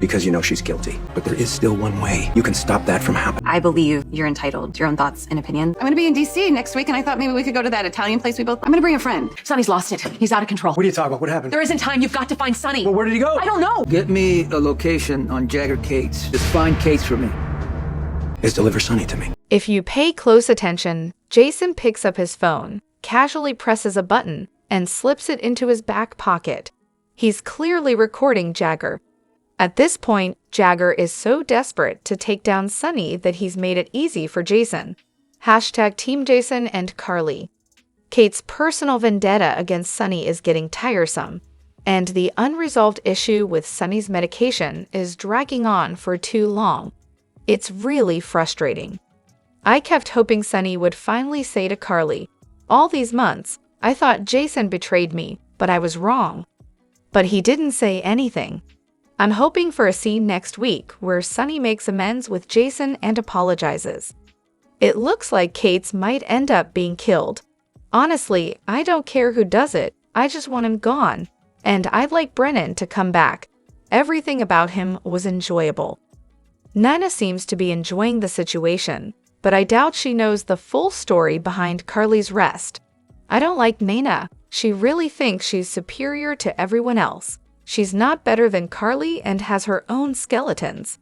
because you know she's guilty. But there is still one way you can stop that from happening. I believe you're entitled to your own thoughts and opinions. I'm gonna be in DC next week, and I thought maybe we could go to that Italian place I'm gonna bring a friend. Sonny's lost it. He's out of control. What are you talking about? What happened? There isn't time. You've got to find Sonny. Well, where did he go? I don't know. Get me a location on Jagger Cates. Just find Cates for me. Is deliver Sonny to me. If you pay close attention, Jason picks up his phone, casually presses a button, and slips it into his back pocket. He's clearly recording Jagger. At this point, Jagger is so desperate to take down Sonny that he's made it easy for Jason. Hashtag Team Jason and Carly. Kate's personal vendetta against Sonny is getting tiresome, and the unresolved issue with Sonny's medication is dragging on for too long. It's really frustrating. I kept hoping Sonny would finally say to Carly, "All these months, I thought Jason betrayed me, but I was wrong." But he didn't say anything. I'm hoping for a scene next week where Sonny makes amends with Jason and apologizes. It looks like Cates might end up being killed. Honestly, I don't care who does it, I just want him gone. And I'd like Brennan to come back. Everything about him was enjoyable. Nina seems to be enjoying the situation, but I doubt she knows the full story behind Carly's rest. I don't like Nina. She really thinks she's superior to everyone else. She's not better than Carly and has her own skeletons.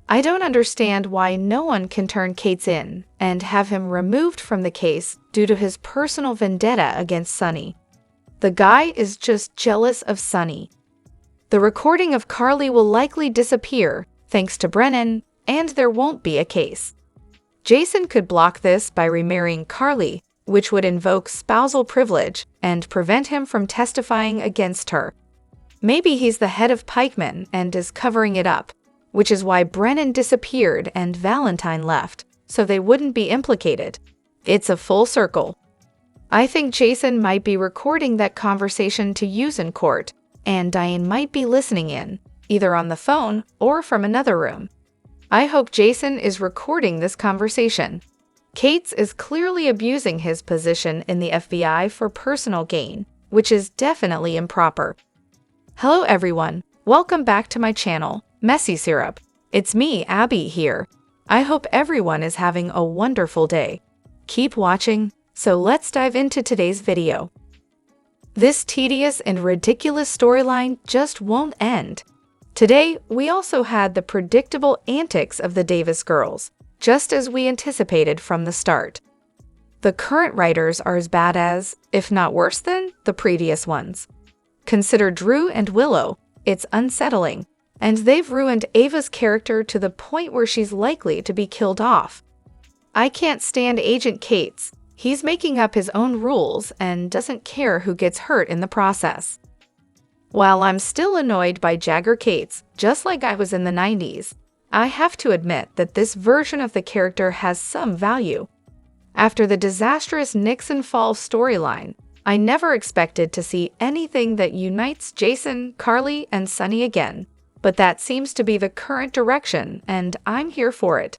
I don't understand why no one can turn Cates in and have him removed from the case due to his personal vendetta against Sonny. The guy is just jealous of Sonny. The recording of Carly will likely disappear thanks to Brennan, and there won't be a case. Jason could block this by remarrying Carly, which would invoke spousal privilege and prevent him from testifying against her. Maybe he's the head of pikemen and is covering it up, which is why Brennan disappeared and Valentine left, so they wouldn't be implicated. It's a full circle. I think Jason might be recording that conversation to use in court, and Diane might be listening in, either on the phone or from another room. I hope Jason is recording this conversation. Cates is clearly abusing his position in the FBI for personal gain, which is definitely improper. Hello everyone, welcome back to my channel, Messy Syrup. It's me, Abby, here. I hope everyone is having a wonderful day. Keep watching, so let's dive into today's video. This tedious and ridiculous storyline just won't end. Today, we also had the predictable antics of the Davis girls, just as we anticipated from the start. The current writers are as bad as, if not worse than, the previous ones. Consider Drew and Willow. It's unsettling, and they've ruined Ava's character to the point where she's likely to be killed off. I can't stand Agent Cates. He's making up his own rules and doesn't care who gets hurt in the process. While I'm still annoyed by Jagger Cates, just like I was in the 90s, I have to admit that this version of the character has some value. After the disastrous Nixon Falls storyline, I never expected to see anything that unites Jason, Carly, and Sonny again, but that seems to be the current direction, and I'm here for it.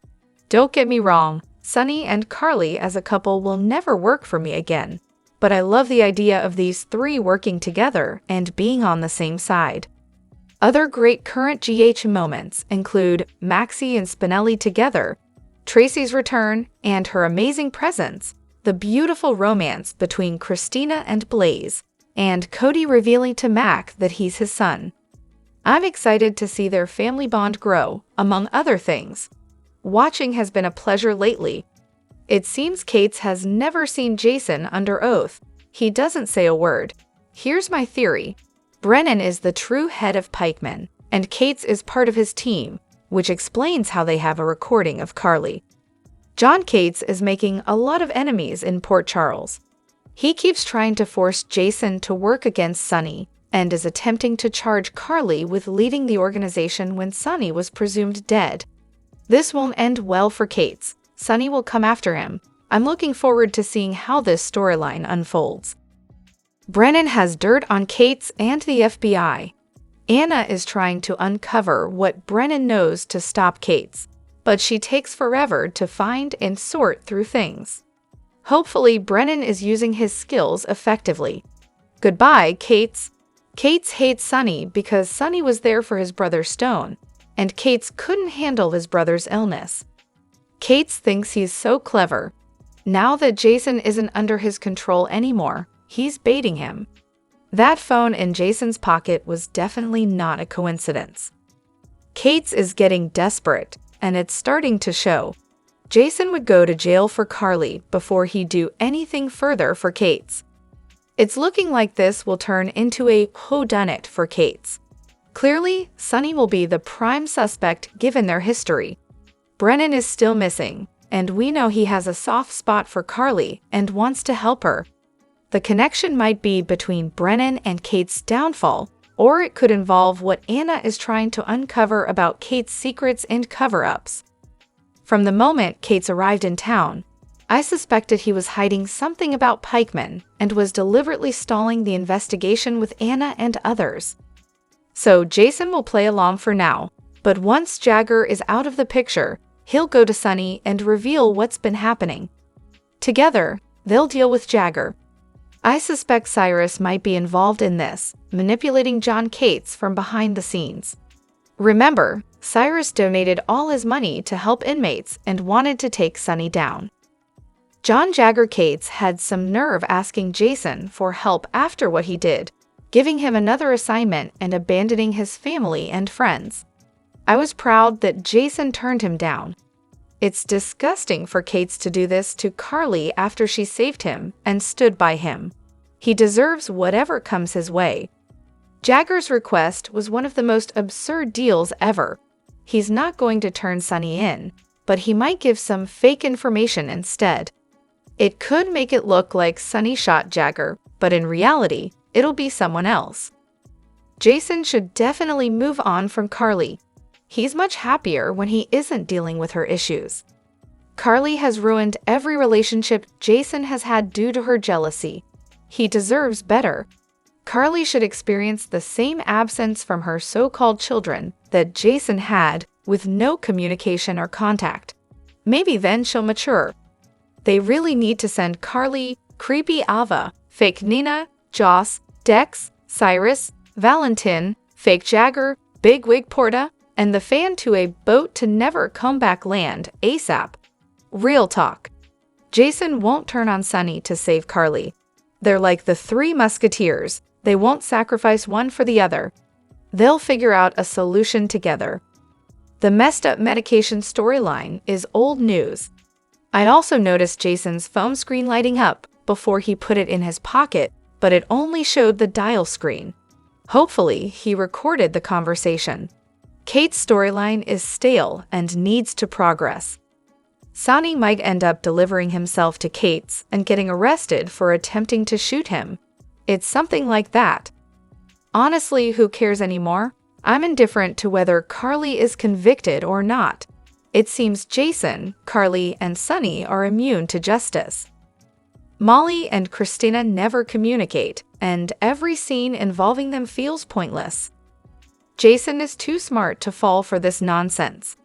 Don't get me wrong, Sonny and Carly as a couple will never work for me again, but I love the idea of these three working together and being on the same side. Other great current GH moments include Maxie and Spinelli together, Tracy's return, and her amazing presence, the beautiful romance between Christina and Blaze, and Cody revealing to Mac that he's his son. I'm excited to see their family bond grow, among other things. Watching has been a pleasure lately. It seems Cates has never seen Jason under oath. He doesn't say a word. Here's my theory. Brennan is the true head of pikemen, and Cates is part of his team, which explains how they have a recording of Carly. John Cates is making a lot of enemies in Port Charles. He keeps trying to force Jason to work against Sonny, and is attempting to charge Carly with leading the organization when Sonny was presumed dead. This won't end well for Cates. Sonny will come after him. I'm looking forward to seeing how this storyline unfolds. Brennan has dirt on Cates and the FBI. Anna is trying to uncover what Brennan knows to stop Cates, but she takes forever to find and sort through things. Hopefully, Brennan is using his skills effectively. Goodbye, Cates. Cates hates Sonny because Sonny was there for his brother Stone, and Kate's couldn't handle his brother's illness. Kate's thinks he's so clever. Now that Jason isn't under his control anymore, he's baiting him. That phone in Jason's pocket was definitely not a coincidence. Kate's is getting desperate, and it's starting to show. Jason would go to jail for Carly before he'd do anything further for Kate's. It's looking like this will turn into a whodunit for Kate's. Clearly, Sonny will be the prime suspect given their history. Brennan is still missing, and we know he has a soft spot for Carly and wants to help her. The connection might be between Brennan and Kate's downfall, or it could involve what Anna is trying to uncover about Kate's secrets and cover-ups. From the moment Kate's arrived in town, I suspected he was hiding something about Pikeman and was deliberately stalling the investigation with Anna and others. So Jason will play along for now, but once Jagger is out of the picture, he'll go to Sonny and reveal what's been happening. Together, they'll deal with Jagger. I suspect Cyrus might be involved in this, manipulating John Cates from behind the scenes. Remember, Cyrus donated all his money to help inmates and wanted to take Sonny down. John Jagger Cates had some nerve asking Jason for help after what he did, giving him another assignment and abandoning his family and friends. I was proud that Jason turned him down. It's disgusting for Cates to do this to Carly after she saved him and stood by him. He deserves whatever comes his way. Jagger's request was one of the most absurd deals ever. He's not going to turn Sonny in, but he might give some fake information instead. It could make it look like Sonny shot Jagger, but in reality, it'll be someone else. Jason should definitely move on from Carly. He's much happier when he isn't dealing with her issues. Carly has ruined every relationship Jason has had due to her jealousy. He deserves better. Carly should experience the same absence from her so-called children that Jason had, with no communication or contact. Maybe then she'll mature. They really need to send Carly, Creepy Ava, Fake Nina, Joss, Dex, Cyrus, Valentin, Fake Jagger, Big Wig Porta, and the fan to a boat to never come back land ASAP. Real talk. Jason won't turn on Sonny to save Carly. They're like the Three Musketeers. They won't sacrifice one for the other. They'll figure out a solution together. The messed up medication storyline is old news. I also noticed Jason's phone screen lighting up before he put it in his pocket, but it only showed the dial screen. Hopefully, he recorded the conversation. Kate's storyline is stale and needs to progress. Sonny might end up delivering himself to Kate's and getting arrested for attempting to shoot him. It's something like that. Honestly, who cares anymore? I'm indifferent to whether Carly is convicted or not. It seems Jason, Carly, and Sonny are immune to justice. Molly and Christina never communicate, and every scene involving them feels pointless. Jason is too smart to fall for this nonsense.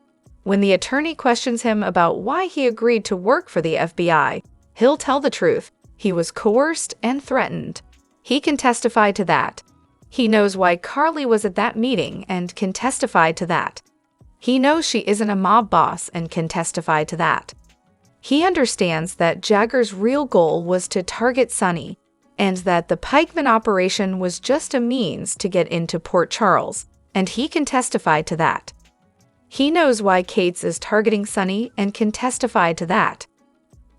When the attorney questions him about why he agreed to work for the FBI, he'll tell the truth. He was coerced and threatened. He can testify to that. He knows why Carly was at that meeting and can testify to that. He knows she isn't a mob boss and can testify to that. He understands that Jagger's real goal was to target Sonny, and that the Pikeman operation was just a means to get into Port Charles, and he can testify to that. He knows why Cates is targeting Sonny and can testify to that.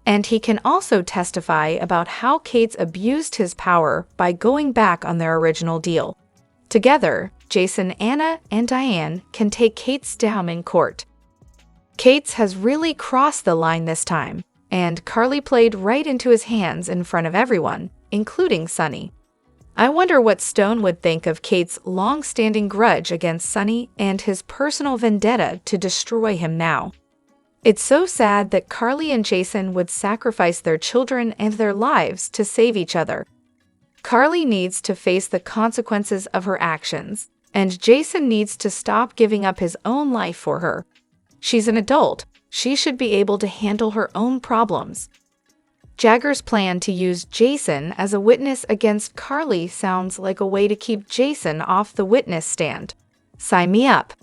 And he can also testify about how Cates abused his power by going back on their original deal. Together, Jason, Anna, and Diane can take Cates down in court. Cates has really crossed the line this time, and Carly played right into his hands in front of everyone, including Sonny. I wonder what Stone would think of Cates' long-standing grudge against Sonny and his personal vendetta to destroy him now. It's so sad that Carly and Jason would sacrifice their children and their lives to save each other. Carly needs to face the consequences of her actions, and Jason needs to stop giving up his own life for her. She's an adult. She should be able to handle her own problems. Jagger's plan to use Jason as a witness against Carly sounds like a way to keep Jason off the witness stand. Sign me up.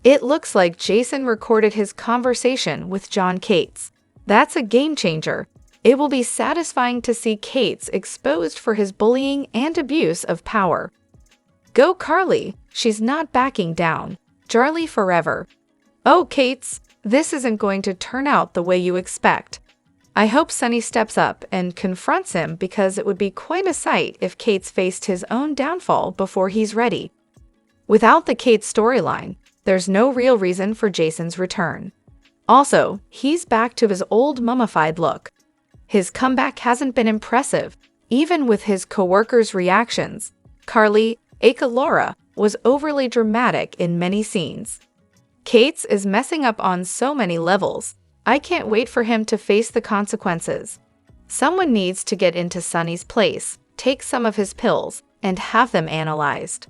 It looks like Jason recorded his conversation with John Cates. That's a game changer. It will be satisfying to see Cates exposed for his bullying and abuse of power. Go Carly, she's not backing down. Charlie forever. Oh, Cates, this isn't going to turn out the way you expect. I hope Sonny steps up and confronts him because it would be quite a sight if Cates faced his own downfall before he's ready. Without the Cates storyline, there's no real reason for Jason's return. Also, he's back to his old mummified look. His comeback hasn't been impressive, even with his coworkers' reactions. Carly, aka Laura, was overly dramatic in many scenes. Cates is messing up on so many levels. I can't wait for him to face the consequences. Someone needs to get into Sonny's place, take some of his pills, and have them analyzed.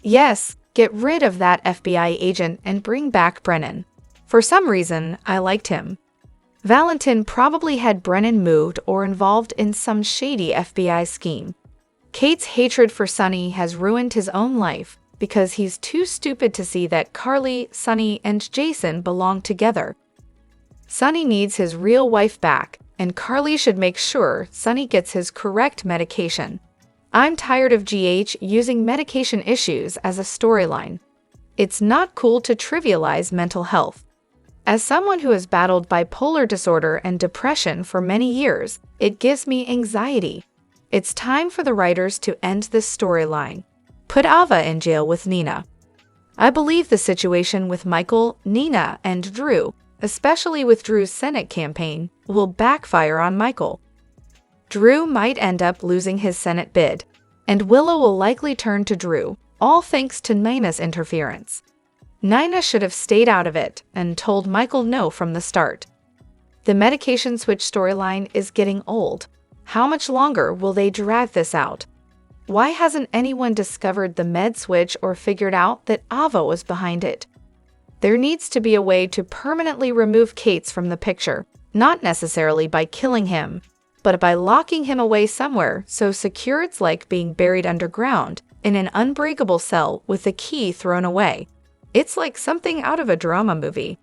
Yes, get rid of that FBI agent and bring back Brennan. For some reason, I liked him. Valentin probably had Brennan moved or involved in some shady FBI scheme. Cates' hatred for Sonny has ruined his own life because he's too stupid to see that Carly, Sonny, and Jason belong together. Sonny needs his real wife back, and Carly should make sure Sonny gets his correct medication. I'm tired of GH using medication issues as a storyline. It's not cool to trivialize mental health. As someone who has battled bipolar disorder and depression for many years, it gives me anxiety. It's time for the writers to end this storyline. Put Ava in jail with Nina. I believe the situation with Michael, Nina, and Drew, especially with Drew's Senate campaign, will backfire on Michael. Drew might end up losing his Senate bid, and Willow will likely turn to Drew, all thanks to Nina's interference. Nina should have stayed out of it and told Michael no from the start. The medication switch storyline is getting old. How much longer will they drag this out? Why hasn't anyone discovered the med switch or figured out that Ava was behind it? There needs to be a way to permanently remove Cates from the picture, not necessarily by killing him, but by locking him away somewhere so secure it's like being buried underground in an unbreakable cell with the key thrown away. It's like something out of a drama movie.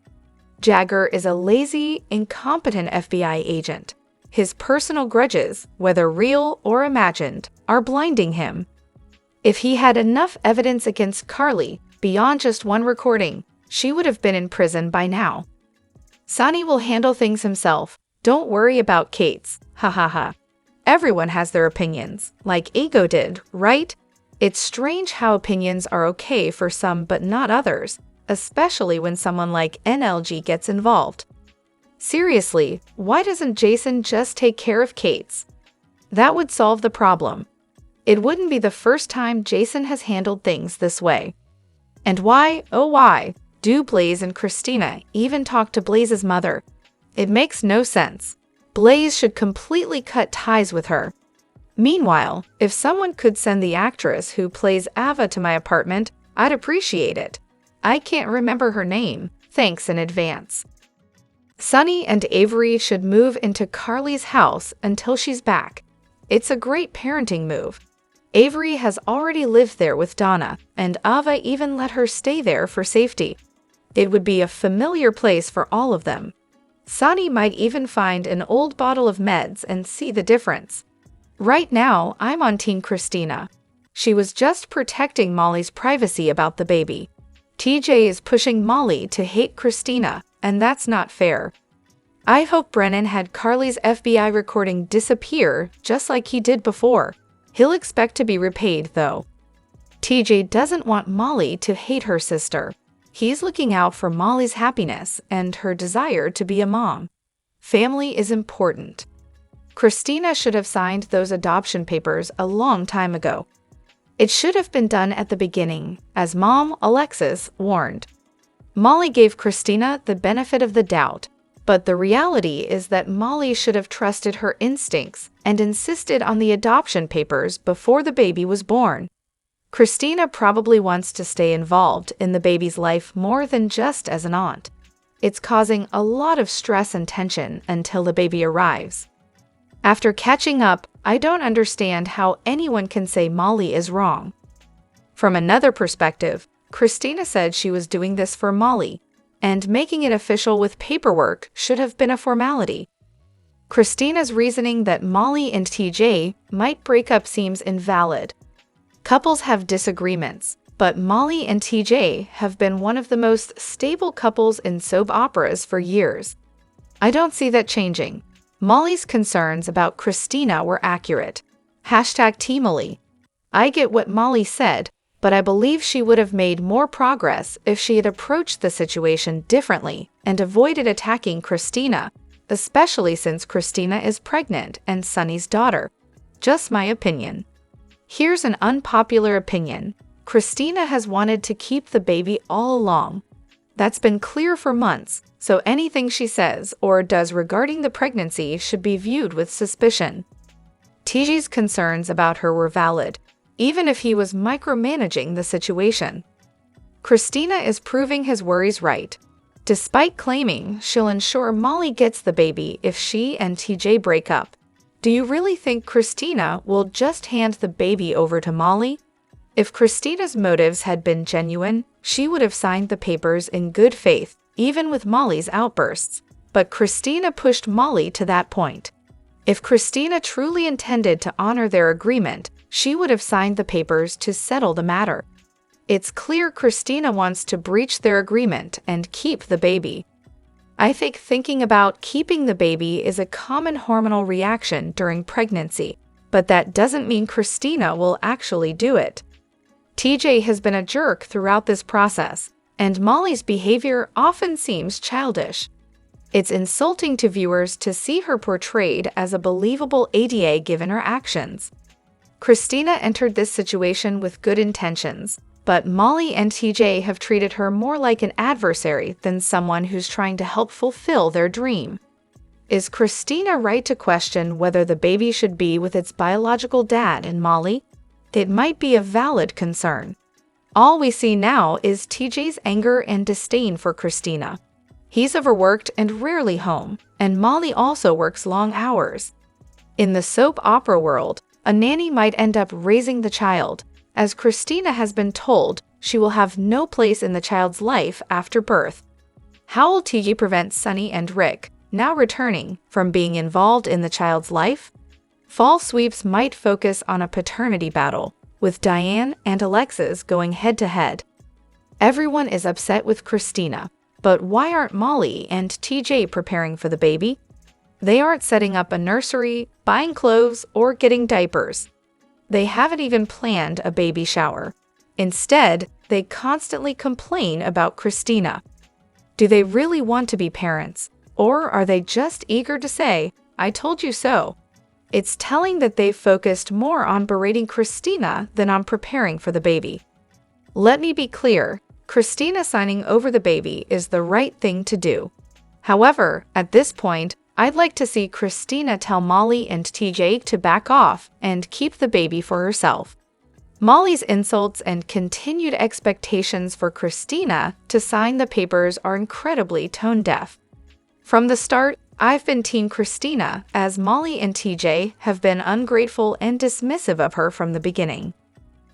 Jagger is a lazy, incompetent FBI agent. His personal grudges, whether real or imagined, are blinding him. If he had enough evidence against Carly, beyond just one recording, she would have been in prison by now. Sonny will handle things himself. Don't worry about Cates. Ha ha ha. Everyone has their opinions, like Ego did, right? It's strange how opinions are okay for some but not others, especially when someone like NLG gets involved. Seriously, why doesn't Jason just take care of Cates? That would solve the problem. It wouldn't be the first time Jason has handled things this way. And why, oh why, do Blaze and Christina even talk to Blaze's mother? It makes no sense. Blaze should completely cut ties with her. Meanwhile, if someone could send the actress who plays Ava to my apartment, I'd appreciate it. I can't remember her name. Thanks in advance. Sonny and Avery should move into Carly's house until she's back. It's a great parenting move. Avery has already lived there with Donna, and Ava even let her stay there for safety. It would be a familiar place for all of them. Sonny might even find an old bottle of meds and see the difference. Right now, I'm on Team Christina. She was just protecting Molly's privacy about the baby. TJ is pushing Molly to hate Christina, and that's not fair. I hope Brennan had Carly's FBI recording disappear just like he did before. He'll expect to be repaid, though. TJ doesn't want Molly to hate her sister. He's looking out for Molly's happiness and her desire to be a mom. Family is important. Christina should have signed those adoption papers a long time ago. It should have been done at the beginning, as Mom, Alexis, warned. Molly gave Christina the benefit of the doubt, but the reality is that Molly should have trusted her instincts and insisted on the adoption papers before the baby was born. Christina probably wants to stay involved in the baby's life more than just as an aunt. It's causing a lot of stress and tension until the baby arrives. After catching up, I don't understand how anyone can say Molly is wrong. From another perspective, Christina said she was doing this for Molly, and making it official with paperwork should have been a formality. Christina's reasoning that Molly and TJ might break up seems invalid. Couples have disagreements, but Molly and TJ have been one of the most stable couples in soap operas for years. I don't see that changing. Molly's concerns about Christina were accurate. #TeamMolly. I get what Molly said, but I believe she would have made more progress if she had approached the situation differently and avoided attacking Christina, especially since Christina is pregnant and Sonny's daughter. Just my opinion. Here's an unpopular opinion. Christina has wanted to keep the baby all along. That's been clear for months, so anything she says or does regarding the pregnancy should be viewed with suspicion. TJ's concerns about her were valid, even if he was micromanaging the situation. Christina is proving his worries right. Despite claiming she'll ensure Molly gets the baby if she and TJ break up, do you really think Christina will just hand the baby over to Molly? If Christina's motives had been genuine, she would have signed the papers in good faith, even with Molly's outbursts. But Christina pushed Molly to that point. If Christina truly intended to honor their agreement, she would have signed the papers to settle the matter. It's clear Christina wants to breach their agreement and keep the baby. I think thinking about keeping the baby is a common hormonal reaction during pregnancy, but that doesn't mean Christina will actually do it. TJ has been a jerk throughout this process, and Molly's behavior often seems childish. It's insulting to viewers to see her portrayed as a believable ADA given her actions. Christina entered this situation with good intentions, but Molly and TJ have treated her more like an adversary than someone who's trying to help fulfill their dream. Is Christina right to question whether the baby should be with its biological dad and Molly? It might be a valid concern. All we see now is TJ's anger and disdain for Christina. He's overworked and rarely home, and Molly also works long hours. In the soap opera world, a nanny might end up raising the child, as Christina has been told she will have no place in the child's life after birth. How will TJ prevent Sonny and Rick, now returning, from being involved in the child's life? Fall sweeps might focus on a paternity battle, with Diane and Alexis going head-to-head. Everyone is upset with Christina, but why aren't Molly and TJ preparing for the baby? They aren't setting up a nursery, buying clothes, or getting diapers. They haven't even planned a baby shower. Instead, they constantly complain about Christina. Do they really want to be parents, or are they just eager to say, "I told you so"? It's telling that they've focused more on berating Christina than on preparing for the baby. Let me be clear, Christina signing over the baby is the right thing to do. However, at this point, I'd like to see Christina tell Molly and TJ to back off and keep the baby for herself. Molly's insults and continued expectations for Christina to sign the papers are incredibly tone-deaf. From the start, I've been Team Christina, as Molly and TJ have been ungrateful and dismissive of her from the beginning.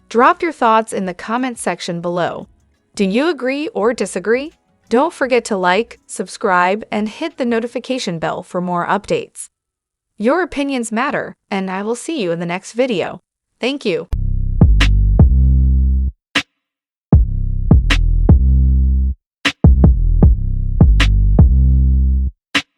Drop your thoughts in the comment section below. Do you agree or disagree? Don't forget to like, subscribe, and hit the notification bell for more updates. Your opinions matter, and I will see you in the next video. Thank you.